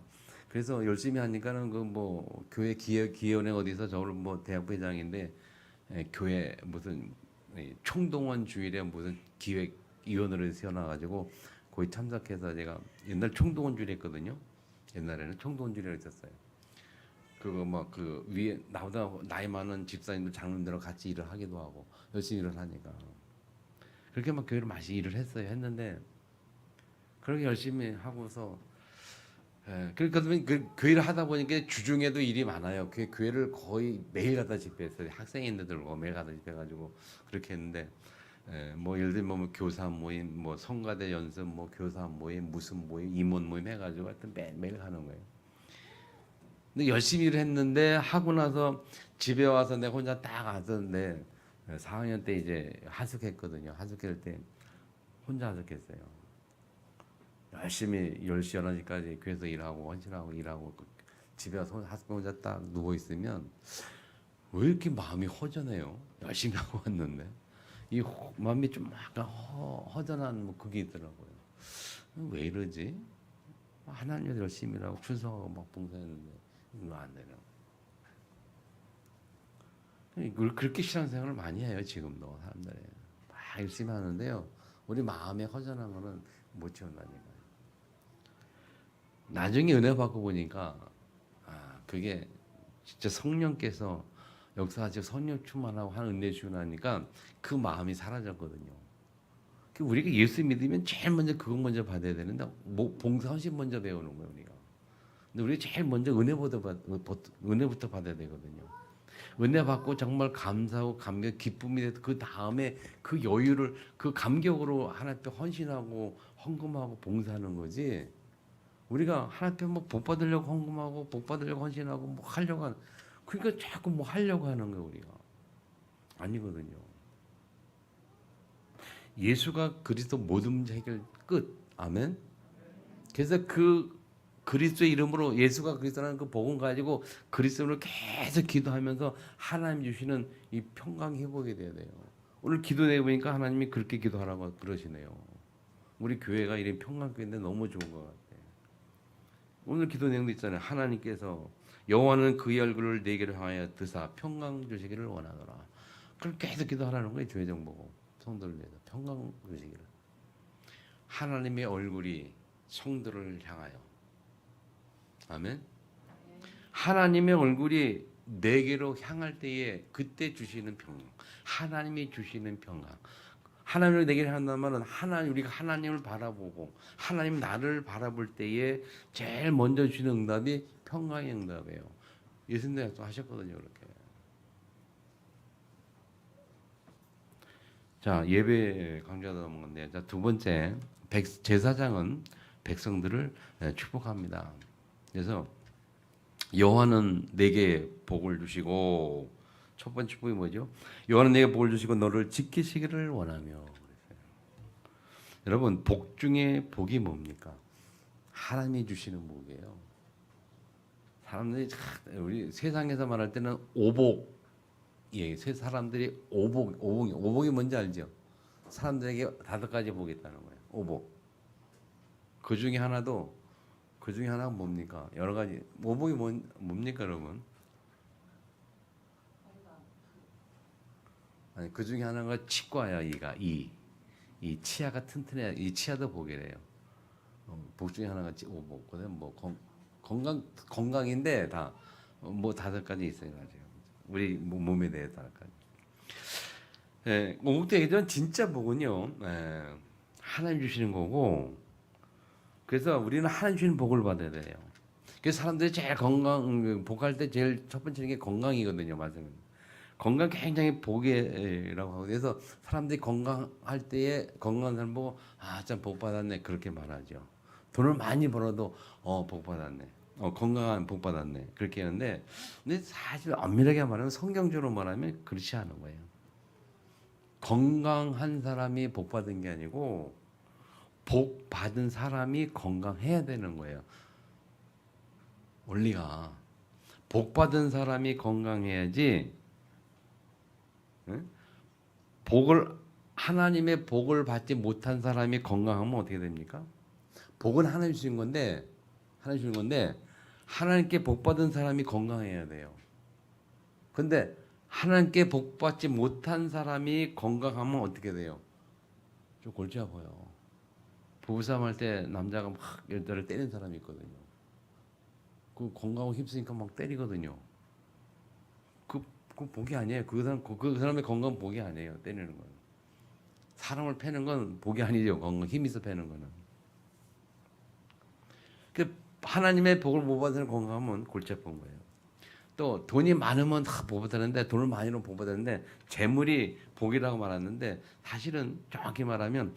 그래서 열심히 하니까는 그 뭐 교회 기회원회 어디서 저를 뭐 대학부 회장인데 교회 무슨 총동원 주일에 무슨 기획위원회를 세워놔가지고 거기 참석해서 제가 옛날 총동원 주일 했거든요. 옛날에는 총동원 주일을 했었어요. 그거 막 그 위에 나보다 나이 많은 집사님들 장로님들하고 같이 일을 하기도 하고 열심히 일을 하니까 그렇게 막 교회를 많이 일을 했어요. 했는데 그렇게 열심히 하고서 그러니까 그 교회를 하다 보니까 주중에도 일이 많아요. 그 교회를 거의 매일 가다 집회했어요. 학생인들 고 매일 가다 집회가지고 그렇게 했는데 뭐 예를 들면 뭐 교사 모임, 뭐 성가대 연습, 뭐 교사 모임, 무슨 모임, 임원 모임 해가지고 하여튼 매일 하는 거예요. 근데 열심히 일을 했는데 하고 나서 집에 와서 내가 혼자 딱 왔었는데 4학년 때 이제 하숙했거든요. 하숙할 때 혼자 하숙했어요. 열심히 10시, 11시까지 교회에서 일하고 헌신하고 일하고 집에 와서 하숙 혼자 딱 누워 있으면 왜 이렇게 마음이 허전해요? 열심히 하고 왔는데 이 마음이 좀 약간 허전한 뭐 그게 있더라고요. 왜 이러지? 하나님 열심히 일하고 충성하고 막 봉사했는데 이거 안 되나? 그렇게 신앙생활을 많이 해요 지금도 사람들이 막 열심히 하는데요. 우리 마음에 허전한 거는 못 채운다니까요. 나중에 은혜 받고 보니까 그게 진짜 성령께서 역사하시고 성령 충만하고 하는 은혜 주나니까 그 마음이 사라졌거든요. 우리가 예수 믿으면 제일 먼저 그것 먼저 받아야 되는데 봉사 헌신 먼저 배우는 거예요 우리가. 근데 우리 제일 먼저 은혜부터 받아야 되거든요. 은혜 받고 정말 감사하고 감격, 기쁨이 돼서 그 다음에 그 여유를 그 감격으로 하나님 앞에 헌신하고 헌금하고 봉사하는 거지. 우리가 하나님 앞에 뭐 복 받으려고 헌금하고 복 받으려고 헌신하고 뭐 하려고 하는 그러니까 자꾸 뭐 하려고 하는 거예요 우리가. 아니거든요. 예수가 그리스도 모든 문제 해결 끝. 아멘. 그래서 그 그리스도의 이름으로 예수가 그리스도라는 그 복음 가지고 그리스도를 계속 기도하면서 하나님 주시는 이 평강 회복이 돼야 돼요. 오늘 기도 내보니까 하나님이 그렇게 기도하라고 그러시네요. 우리 교회가 이런 평강교회인데 너무 좋은 것 같아요. 오늘 기도 내용도 있잖아요. 하나님께서 여호와는 그의 얼굴을 내게로 향하여 드사 평강 주시기를 원하노라. 그럼 계속 기도하라는 거예요. 교회 정보고 성도를 위해서 평강 주시기를. 하나님의 얼굴이 성도를 향하여 아멘. 하나님의 얼굴이 내게로 향할 때에 그때 주시는 평강. 하나님이 주시는 평강. 하나님을 내게 한다는 말은 우리가 하나님을 바라보고 하나님 나를 바라볼 때에 제일 먼저 주시는 응답이 평강의 응답이에요. 예수님도 하셨거든요, 그렇게. 자, 예배 강조하다 보는 건데, 자, 두 번째 제사장은 백성들을 축복합니다. 그래서 여호와는 내게 복을 주시고 첫 번째 복이 뭐죠? 여호와는 내게 복을 주시고 너를 지키시기를 원하며. 여러분 복 중에 복이 뭡니까? 하나님이 주시는 복이에요. 사람들이 우리 세상에서 말할 때는 오복, 예, 세 사람들이 오복이 뭔지 알죠? 사람들에게 5가지 복이 있다는 거예요. 오복. 그 중에 하나가 뭡니까? 여러 가지. 오복이 뭡니까, 여러분? 아니 그 중에 하나가 치과야. 이 치아가 튼튼해야 이 치아도 복이래요. 복 중에 하나가 오복. 그다음 뭐 건강인데 다 뭐 5가지 있어요, 가지고 우리 몸에 대해서 5가지. 예, 오복도 얘기하지만 진짜 복은요, 예, 하나님 주시는 거고. 그래서 우리는 하나님 주시는 복을 받아야 돼요. 그래서 사람들이 제일 복할 때 제일 첫 번째는 게 건강이거든요, 맞아요. 건강 굉장히 복이라고 하고, 그래서 사람들이 건강할 때에 건강한 사람 보고 참 복 받았네 그렇게 말하죠. 돈을 많이 벌어도 복 받았네, 건강한 복 받았네 그렇게 하는데, 근데 사실 엄밀하게 말하면 성경적으로 말하면 그렇지 않은 거예요. 건강한 사람이 복 받은 게 아니고 복 받은 사람이 건강해야 되는 거예요. 원리가 복 받은 사람이 건강해야지. 응? 하나님의 복을 받지 못한 사람이 건강하면 어떻게 됩니까? 복은 하나님 주신 건데 하나님께 복 받은 사람이 건강해야 돼요. 근데 하나님께 복 받지 못한 사람이 건강하면 어떻게 돼요? 좀 골치 아파요. 부부싸움 할 때 남자가 막 여자를 때리는 사람이 있거든요. 그 건강하고 힘쓰니까 막 때리거든요. 그 복이 아니에요. 그 사람의 건강 복이 아니에요. 때리는 건. 사람을 패는 건 복이 아니죠. 건강 힘 있어 패는 거는. 그 하나님의 복을 못 받는 건강하면 골치 아픈 거예요. 또 돈이 많으면 다 복 받았는데, 돈을 많이 넣으면 복 받았는데 재물이 복이라고 말하는데 사실은 정확히 말하면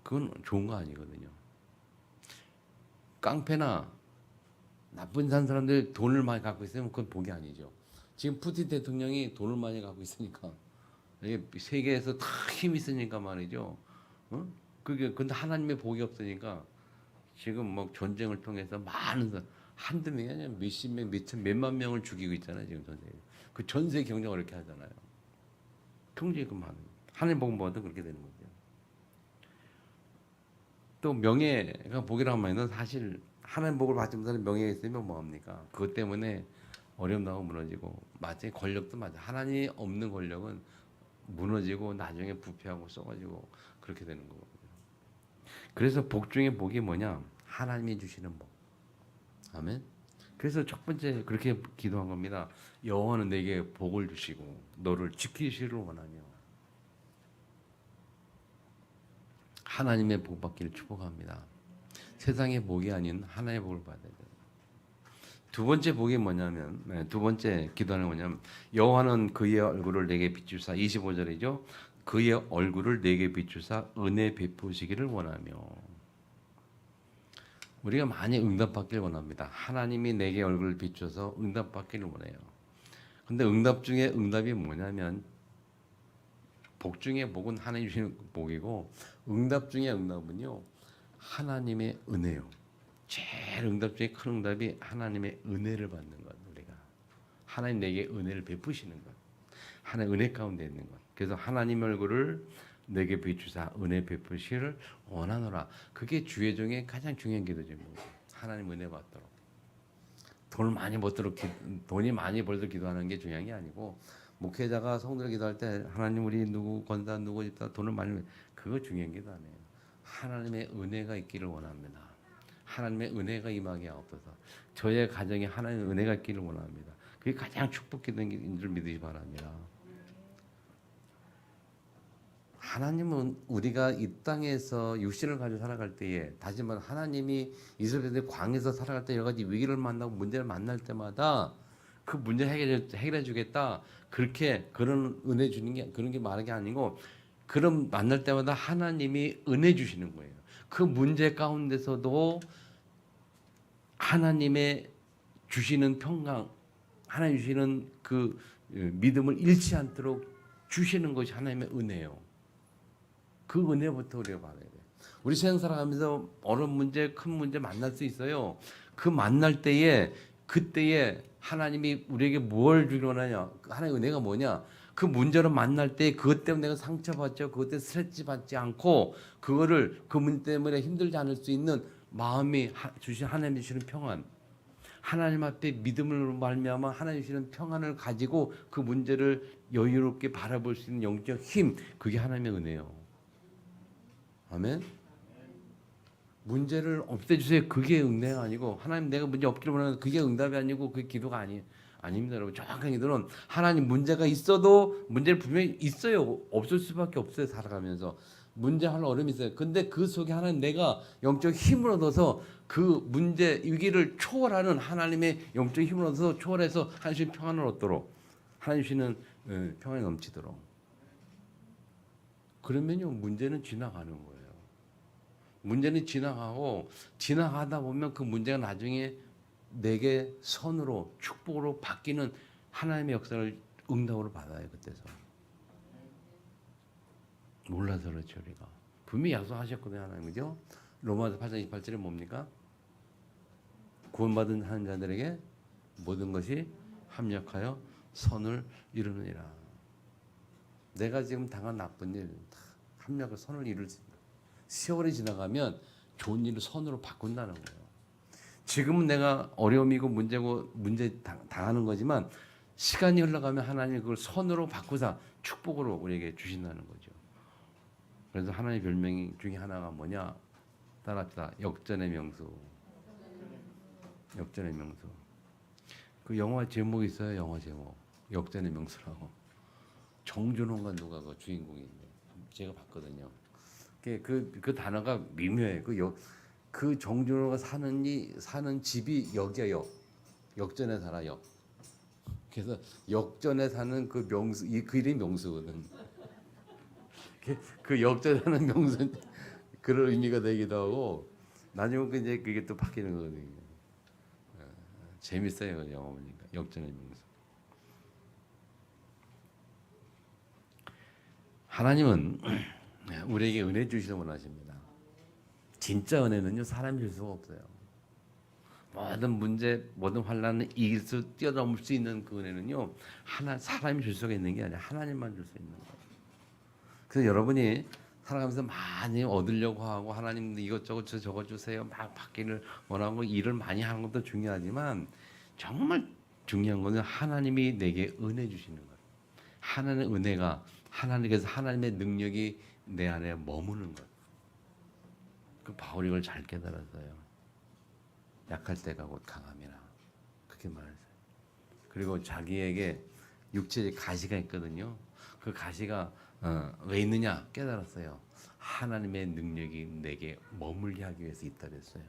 그건 좋은 거 아니거든요. 깡패나 나쁜 사람들 돈을 많이 갖고 있으면 그건 복이 아니죠. 지금 푸틴 대통령이 돈을 많이 갖고 있으니까, 이게 세계에서 다 힘이 있으니까 말이죠. 그게 근데 하나님의 복이 없으니까 지금 뭐 전쟁을 통해서 많은 한두 명이 아니라 몇십 명, 몇만 명을 죽이고 있잖아요, 지금 전쟁. 그 전세 경쟁을 이렇게 하잖아요. 통제 그 많은. 하나님 복 먹어도 그렇게 되는 거죠. 또 명예가 복이라고 말하면 사실 하나님 복을 받지 못하는 명예가 있으면 뭐합니까? 그것 때문에 어려움 당하고 무너지고, 마치 권력도 맞아. 하나님 없는 권력은 무너지고 나중에 부패하고 썩어지고 그렇게 되는 거거든요. 그래서 복 중에 복이 뭐냐? 하나님이 주시는 복. 아멘. 그래서 첫 번째 그렇게 기도한 겁니다. 여호와는 내게 복을 주시고 너를 지키시기를 원하며. 하나님의 복 받기를 축복합니다. 세상의 복이 아닌 하나님의 복을 받아야 돼요. 두 번째 복이 뭐냐면, 두 번째 기도하는 뭐냐면, 여호와는 그의 얼굴을 내게 비추사, 25절이죠. 그의 얼굴을 내게 비추사 은혜 베푸시기를 원하며. 우리가 많이 응답받기를 원합니다. 하나님이 내게 얼굴을 비춰서 응답받기를 원해요. 근데 응답 중에 응답이 뭐냐면, 복 중에 복은 하나님 주시는 복이고, 응답 중에 응답은요, 하나님의 은혜요. 제일 응답 중에 큰 응답이 하나님의 은혜를 받는 것. 우리가 하나님 내게 은혜를 베푸시는 것, 하나님 은혜 가운데 있는 것. 그래서 하나님 얼굴을 내게 비추사 은혜 베푸시기를 원하노라. 그게 주의 중에 가장 중요한 기도죠. 하나님 은혜 받도록. 돈이 많이 벌도록 기도하는 게 중요한 게 아니고, 목회자가 성도를 기도할 때 하나님 우리 누구 건다 누구 있다 돈을 많이, 그거 중요한 게 아니에요. 하나님의 은혜가 있기를 원합니다. 하나님의 은혜가 임하게 하옵소서. 저의 가정에 하나님의 은혜가 있기를 원합니다. 그게 가장 축복인 줄 믿으시 바랍니다. 하나님은 우리가 이 땅에서 육신을 가지고 살아갈 때에, 다시 말해 하나님이 이스라엘의 광에서 살아갈 때 여러 가지 위기를 만나고 문제를 만날 때마다 그 문제 해결해 주겠다, 그런 은혜 주는 게, 그런 게 말하는 게 아니고, 그런 만날 때마다 하나님이 은혜 주시는 거예요. 그 문제 가운데서도 하나님의 주시는 평강, 하나님 주시는 그 믿음을 잃지 않도록 주시는 것이 하나님의 은혜예요. 그 은혜부터 우리가 받아야 돼요. 우리 세상 살아가면서 어느 문제, 큰 문제 만날 수 있어요. 그 만날 때에 그때에 하나님이 우리에게 뭘 주기로 하냐? 하나님의 은혜가 뭐냐? 그 문제로 만날 때 그것 때문에 내가 상처받죠. 그것 때문에 스트레스 받지 않고 그거를 그 문제 때문에 힘들지 않을 수 있는 마음이 주신 하나님이 주시는 평안. 하나님 앞에 믿음을 말미암아 하나님 주시는 평안을 가지고 그 문제를 여유롭게 바라볼 수 있는 영적 힘, 그게 하나님의 은혜예요. 아멘. 문제를 없애주세요. 그게 은혜가 아니고 하나님 내가 문제 없기를 원하는 그게 응답이 아니고 그게 기도가 아닙니다, 여러분. 정확한 기도는 하나님 문제가 있어도 문제는 분명히 있어요. 없을 수밖에 없어요. 살아가면서 문제 하나 어려움이 있어요. 근데 그 속에 하나님 내가 영적 힘을 얻어서 그 문제 위기를 초월하는 하나님의 영적 힘을 얻어서 초월해서 하나님 평안을 얻도록 하나님 주시는 평안이 넘치도록 그러면요 문제는 지나가는 거예요. 문제는 지나가고 지나가다 보면 그 문제가 나중에 내게 선으로 축복으로 바뀌는 하나님의 역사를 응답으로 받아요. 그때서 몰라서 그렇죠. 우리가 분명히 약속하셨거든요. 하나님 그죠? 로마서 8장 28절에 뭡니까? 구원받은 하는 자들에게 모든 것이 합력하여 선을 이루느니라. 내가 지금 당한 나쁜 일 합력을 선을 이룰 수 있다. 세월이 지나가면 좋은 일을 선으로 바꾼다는 거예요. 지금은 내가 어려움이고 문제고 문제 당하는 거지만 시간이 흘러가면 하나님이 그걸 선으로 바꾸사 축복으로 우리에게 주신다는 거죠. 그래서 하나님의 별명 중에 하나가 뭐냐? 따라합시다. 역전의 명수. 역전의 명수. 그 영화 제목이 있어요. 영화 제목. 역전의 명수라고. 정준호가 누가 그 주인공인데 제가 봤거든요. 그 단어가 미묘해. 그 정준호가 사는 집이 역이야, 역. 역전에 살아, 역. 그래서 역전에 사는 그 명수, 그 이름이 명수거든. 그 역전에 사는 명수, 그런 의미가 되기도 하고, 나중에 이제 그게 또 바뀌는 거거든요. 재밌어요, 그 영화 보니까. 역전의 명수. 하나님은 우리에게 은혜 주시길 원하십니다. 진짜 은혜는요 사람이 줄 수가 없어요. 모든 문제, 모든 환난을 이길 수, 뛰어넘을 수 있는 그 은혜는요 사람이 줄 수가 있는 게 아니라 하나님만 줄 수 있는 거예요. 그래서 여러분이 살아가면서 많이 얻으려고 하고 하나님 이것저것 저것 주세요 막 받기를 원하고 일을 많이 하는 것도 중요하지만 정말 중요한 것은 하나님이 내게 은혜 주시는 거예요. 하나님의 은혜가 하나님께서 하나님의 능력이 내 안에 머무는 것. 그 바울이 이걸 잘 깨달았어요. 약할 때가 곧 강함이라 그렇게 말했어요. 그리고 자기에게 육체의 가시가 있거든요. 그 가시가 왜 있느냐 깨달았어요. 하나님의 능력이 내게 머물게 하기 위해서 있다 그랬어요.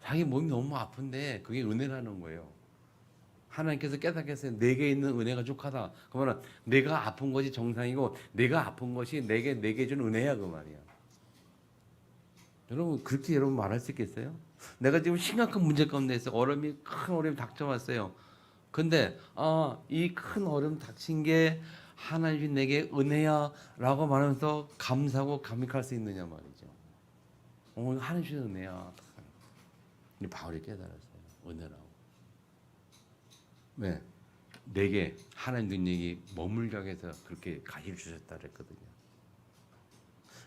자기 몸이 너무 아픈데 그게 은혜라는 거예요. 하나님께서 깨닫게 했어요. 내게 있는 은혜가 족하다. 그러면 내가 아픈 것이 정상이고 내가 아픈 것이 내게 준 은혜야 그 말이야. 여러분 그렇게 여러분 말할 수 있겠어요? 내가 지금 심각한 문제 가운데 있어. 큰 어려움이 닥쳐왔어요. 근데 이 큰 어려움 닥친 게 하나님이 내게 은혜야라고 말하면서 감사하고 감격할 수 있느냐 말이죠. 하나님이 주신 은혜야. 바울이 깨달았어요. 은혜라고. 왜? 내게 하나님 능력이 머물게 해서 그렇게 가시를 주셨다 그랬거든요.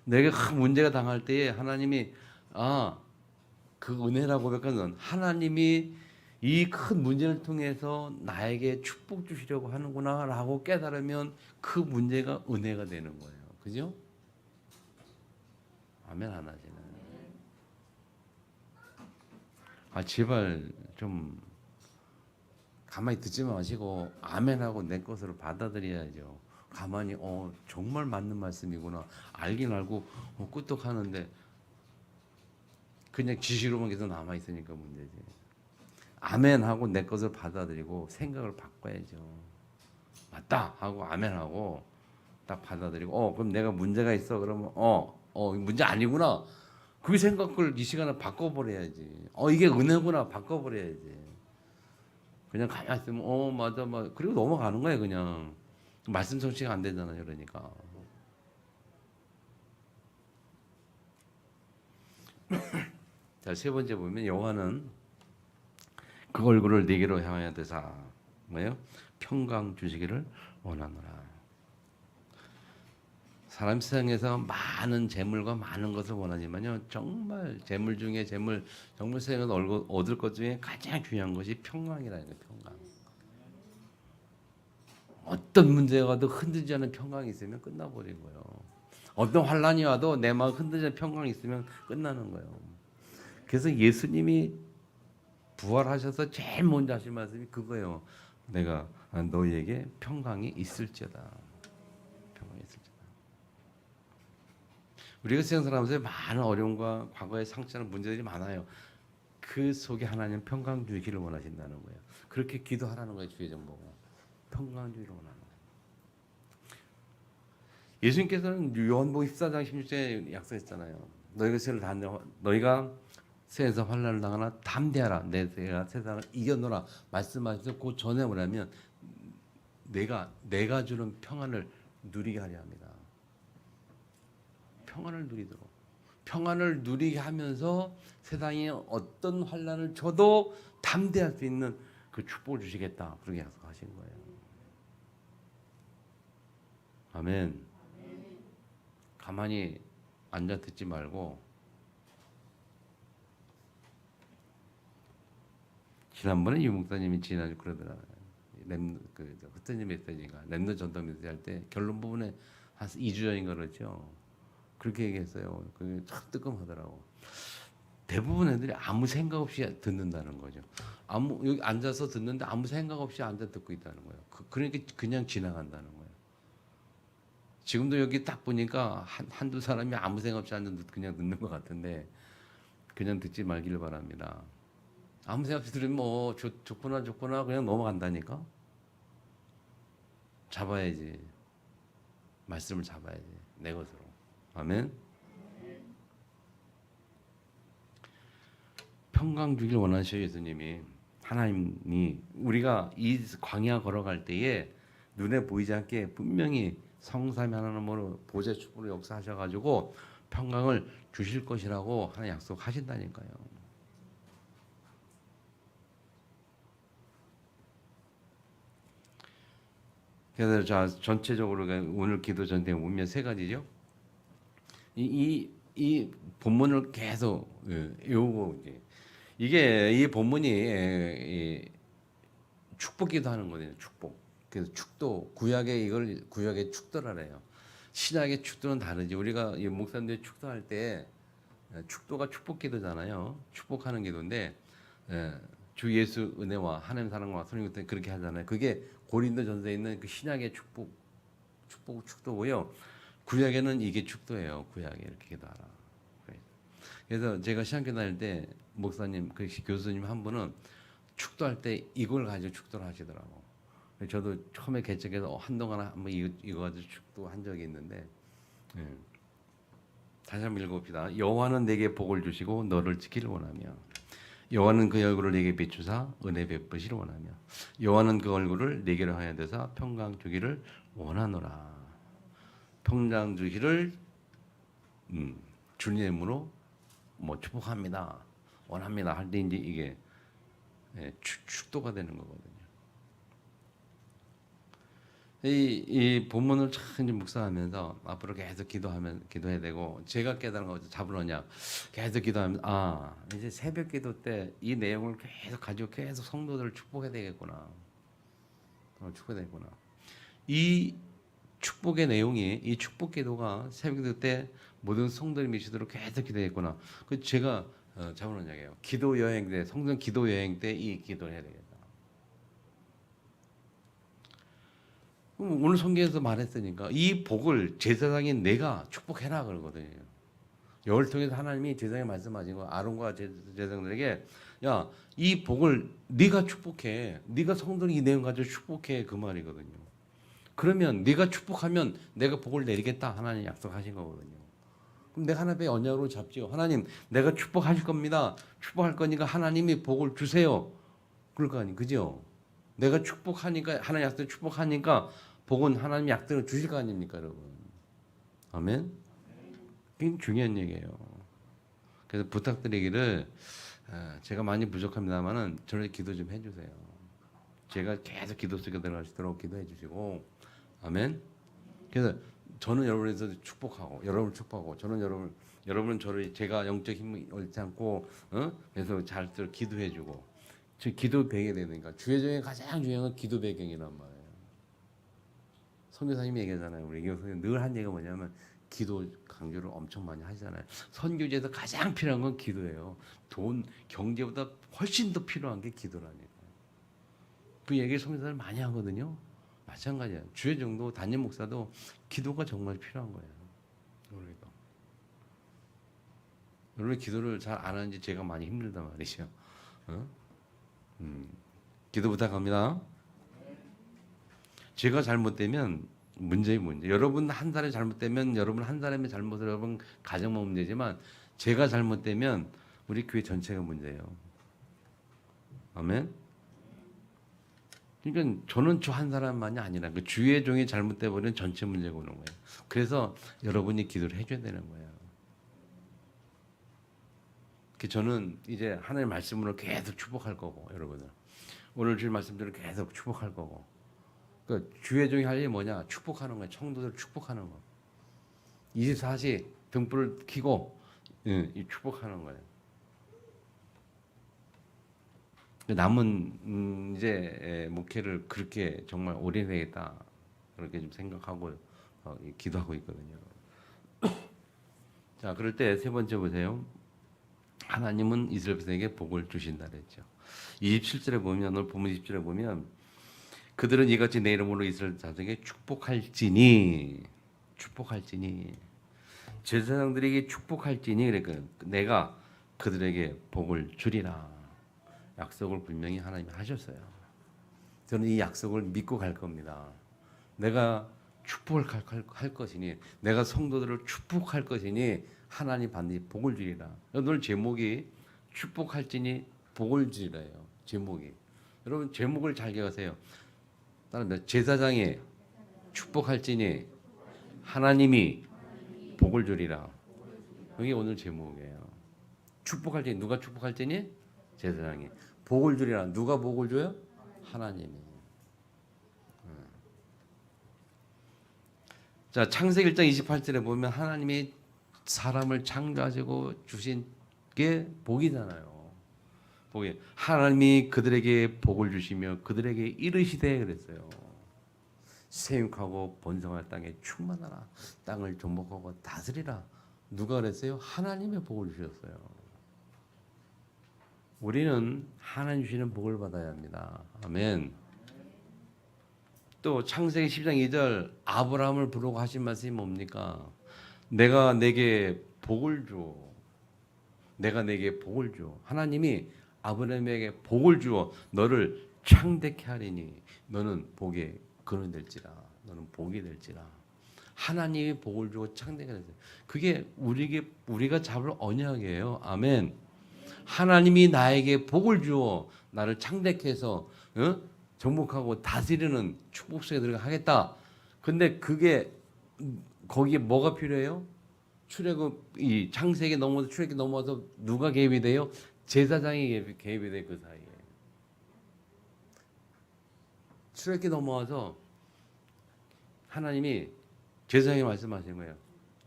내가 큰 문제가 당할 때에 하나님이 그 은혜라고 고백하는 하나님이 이 큰 문제를 통해서 나에게 축복 주시려고 하는구나라고 깨달으면 그 문제가 은혜가 되는 거예요. 그죠? 아멘 안 하시나요? 제발 좀 가만히 듣지 마시고 아멘하고 내 것으로 받아들여야죠. 가만히 정말 맞는 말씀이구나 알긴 알고 끄떡하는데 그냥 지시로만 계속 남아 있으니까 문제지. 아멘하고 내 것을 받아들이고 생각을 바꿔야죠. 맞다 하고 아멘하고 딱 받아들이고 그럼 내가 문제가 있어 그러면 문제 아니구나 그 생각을 이 시간에 바꿔버려야지. 이게 은혜구나 바꿔버려야지. 그냥 가만히 있으면 맞아 맞아 그리고 넘어가는 거야 그냥. 말씀 성취가 안 되잖아요. 그러니까. 자, 세 번째 보면 여호와는 그 얼굴을 내게로 향하여 되사 뭐예요? 평강 주시기를 원하노라. 사람 세상에서 많은 재물과 많은 것을 원하지만요, 정말 재물 중에 재물, 정말 세상에서 얻을 것 중에 가장 중요한 것이 평강이라는 거예요. 평강. 어떤 문제가 와도 흔들리지 않는 평강이 있으면 끝나버린 거예요. 어떤 환란이 와도 내 마음 흔들리지 않는 평강이 있으면 끝나는 거예요. 그래서 예수님이 부활하셔서 제일 먼저 하신 말씀이 그거예요. 내가 너희에게 평강이 있을지어다. 평강이 있을지어다. 우리가 세상 살아가면서 많은 어려움과 과거의 상처나 문제들이 많아요. 그 속에 하나님 평강 주기를 원하신다는 거예요. 그렇게 기도하라는 거예요. 주의 정보가. 평강 주기를 원하는 거예요. 예수님께서는 요한복음 14장 16절에 약속했잖아요. 너희가 세상에서 환난을 당하나 담대하라. 내가 세상을 이겨노라. 말씀하셔서 그 전에 뭐냐면 내가 주는 평안을 누리게 하려 합니다. 평안을 누리도록. 평안을 누리게 하면서 세상에 어떤 환난을 줘도 담대할 수 있는 그 축복을 주시겠다. 그렇게 약속하신 거예요. 아멘. 가만히 앉아 듣지 말고 지난번에 유 목사님이 지난주 그러더라고요. 흩어진 메시지가 렘너 전도 메시지 할 때 결론 부분에 한 2주 전인가 그렇죠. 그렇게 얘기했어요. 그게 참 뜨끔하더라고. 대부분 애들이 아무 생각 없이 듣는다는 거죠. 여기 앉아서 듣는데 아무 생각 없이 앉아 듣고 있다는 거예요. 그러니까 그냥 지나간다는 거예요. 지금도 여기 딱 보니까 한두 사람이 아무 생각 없이 앉아 그냥 듣는 것 같은데 그냥 듣지 말기를 바랍니다. 아무 생각 없이 들으면 좋구나 그냥 넘어간다니까. 잡아야지. 말씀을 잡아야지. 내 것으로. 아멘. 평강 주길 원하셔요. 예수님이. 하나님이 우리가 이 광야 걸어갈 때에 눈에 보이지 않게 분명히 성삼위 하나님으로 보좌 축복으로 역사하셔가지고 평강을 주실 것이라고 하나님 약속하신다니까요. 그래서 자 전체적으로 오늘 기도 전쟁 보면 세 가지죠. 이 본문을 계속 외우고 이게 이 본문이 축복기도 하는 거예요. 축복. 그래서 축도 구약의 축도라래요. 신약의 축도는 다르지. 우리가 이 목사님들 축도할 때 축도가 축복기도잖아요. 축복하는 기도인데 주 예수 은혜와 하나님 사랑과 성령 때 그렇게 하잖아요. 그게 고린도전서에 있는 그 신약의 축도고요. 구약에는 이게 축도예요. 구약에 이렇게 기도하라. 그래서 제가 신학교 다닐 때 목사님, 그 교수님 한 분은 축도할 때 이걸 가지고 축도를 하시더라고. 저도 처음에 개척해서 한동안 한번 이거 가지고 축도한 적이 있는데 다시 한번 읽어봅시다. 여호와는 내게 복을 주시고 너를 지키를 원하며 여호와는 그 얼굴을 내게 비추사 은혜 베푸시를 원하며 여호와는 그 얼굴을 내게로 하여 되사 평강 주기를 원하노라. 평강 주기를 주님으로 축복합니다. 원합니다. 할 때 이제 이게 축도가 되는 거거든요. 이 본문을 참 이제 묵상하면서 앞으로 계속 기도해야 되고 제가 깨달은 거 잡으러냐 계속 기도하면 이제 새벽 기도 때 이 내용을 계속 가지고 계속 성도들을 축복해야 되겠구나. 축복해야 되겠구나. 이 축복의 내용이 이 축복 기도가 새벽 기도 때 모든 성도들이 미치도록 계속 기도했구나. 그 제가 잡으러 이야기해요. 기도 여행 때 성전 기도 여행 때 이 기도를 해야 되겠다. 오늘 성경에서 말했으니까 이 복을 제사장인 내가 축복해라 그러거든요. 여호와를 통해서 하나님이 제사장에 말씀하신 거 아론과 제사장들에게 야, 이 복을 네가 축복해. 네가 성도는 이 내용 가지고 축복해 그 말이거든요. 그러면 네가 축복하면 내가 복을 내리겠다 하나님 약속하신 거거든요. 그럼 내가 하나님의 언약으로 잡지요. 하나님, 내가 축복하실 겁니다. 축복할 거니까 하나님이 복을 주세요. 그럴 거 아니, 그죠? 내가 축복하니까 하나님 약대로 축복하니까 복은 하나님 약대로 주실 거 아닙니까, 여러분? 아멘. 굉장히 중요한 얘기예요. 그래서 부탁드리기를 제가 많이 부족합니다만은 저를 기도 좀 해주세요. 제가 계속 기도 속에 들어갈 수 있도록 기도해 주시고, 아멘. 그래서 저는 여러분에서 축복하고 여러분을 축복하고 저는 여러분은 저를 제가 영적 힘을 잃지 않고 그래서 잘 기도해주고 저 기도 배게 되니까 주의 중에 가장 중요한 건 기도 배경이란 말이에요. 선교사님이 얘기하잖아요. 우리 늘 한 얘기가 뭐냐면 기도 강조를 엄청 많이 하잖아요. 선교제에서 가장 필요한 건 기도예요. 돈 경제보다 훨씬 더 필요한 게 기도라니까. 그 얘기를 선교사들 많이 하거든요. 마찬가지야. 주의 정도 담임 목사도 기도가 정말 필요한 거예요. 그러니까 여러분 기도를 잘 안 하는지 제가 많이 힘들단 말이죠. 기도 부탁합니다. 제가 잘못되면 문제. 여러분 한 사람이 잘못되면 여러분 한 사람의 잘못을 여러분 가정만 문제지만 제가 잘못되면 우리 교회 전체가 문제예요. 아멘. 그러니까 저는 저 한 사람만이 아니라 그 주의 종이 잘못돼 버리면 전체 문제가 오는 거예요. 그래서 여러분이 기도를 해줘야 되는 거예요. 저는 이제 하나님의 말씀으로 계속 축복할 거고 여러분은 오늘 주일 말씀대로 계속 축복할 거고 그 주의 종이 할 일이 뭐냐? 축복하는 거예요. 청도들 축복하는 거. 24시 등불을 켜고 축복하는 거예요. 남은 이제 목회를 그렇게 정말 오래 되겠다 그렇게 좀 생각하고 기도하고 있거든요. 자, 그럴 때 세 번째 보세요. 하나님은 이스라엘 백성에게 복을 주신다 그랬죠. 27절에 보면 오늘 본문 20절에 보면 그들은 이같이 내 이름으로 이스라엘 자손에게 축복할지니 제사장들에게 축복할지니 그러니까 내가 그들에게 복을 주리라. 약속을 분명히 하나님이 하셨어요. 저는 이 약속을 믿고 갈 겁니다. 내가 축복을 할 것이니 내가 성도들을 축복할 것이니 하나님 반드시 복을 주리라. 오늘 제목이 축복할지니 복을 주리라예요. 제목이. 여러분 제목을 잘 기억하세요. 따라합니다. 제사장이 축복할지니 하나님이 복을 주리라. 이게 오늘 제목이에요. 축복할지니 누가 축복할지니 제사장이 복을 주리라. 누가 복을 줘요? 하나님이. 자, 창세기 1장 28절에 보면 하나님이 사람을 창조하시고 주신 게 복이잖아요. 복이. 하나님이 그들에게 복을 주시며 그들에게 이르시되 그랬어요. 생육하고 번성할 땅에 충만하라. 땅을 정복하고 다스리라. 누가 그랬어요? 하나님의 복을 주셨어요. 우리는 하나님 주시는 복을 받아야 합니다. 아멘. 또 창세기 10장 2절 아브라함을 부르고 하신 말씀이 뭡니까? 내가 내게 복을 줘. 내가 내게 복을 줘. 하나님이 아브라함에게 복을 주어 너를 창대케 하리니 너는 복의 근원이 될지라. 너는 복이 될지라. 하나님이 복을 주고 창대케 하리니 그게 우리가 잡을 언약이에요. 아멘. 하나님이 나에게 복을 주어 나를 창대케 해서 정복하고 다스리는 축복 속에 들어가 하겠다. 근데 그게 거기에 뭐가 필요해요? 출애굽 이 창세기 넘어서 출애굽 넘어서 누가 개입이 돼요? 제사장이 개입이 돼. 그 사이에 출애굽 넘어와서 하나님이 제사장이 말씀하신 거예요.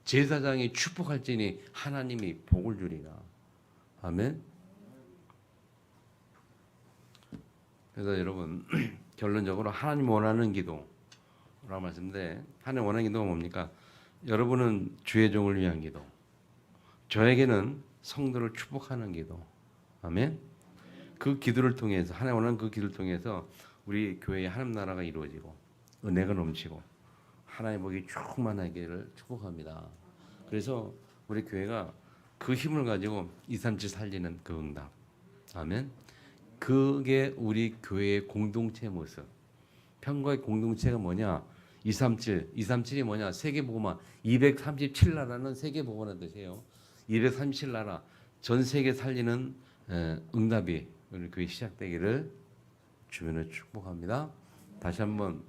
제사장이 축복할지니 하나님이 복을 주리라. 아멘. 그래서 여러분 결론적으로 하나님 원하는 기도라고 말씀인데 하나님 원하는 기도가 뭡니까? 여러분은 주의 종을 위한 기도, 저에게는 성도를 축복하는 기도. 아멘. 그 기도를 통해서 하나님 원하는 그 기도를 통해서 우리 교회의 하나님 나라가 이루어지고 은혜가 넘치고 하나님의 복이 충만하기를 축복합니다. 그래서 우리 교회가 그 힘을 가지고 237 살리는 그 응답. 아멘. 그게 우리 교회의 공동체 모습. 평가의 공동체가 뭐냐? 237이 뭐냐? 세계복음화. 237나라는 세계복음화 뜻이에요. 237나라 전 세계 살리는 응답이 우리 교회 시작되기를 주변에 축복합니다. 다시 한번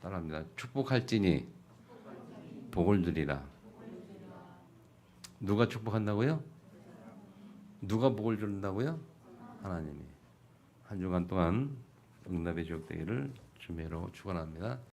따라합니다. 축복할지니 복을 주리라. 누가 축복한다고요? 누가 복을 준다고요? 하나님이. 한 주간 동안 응답의 주역되기를 주매로 축원합니다.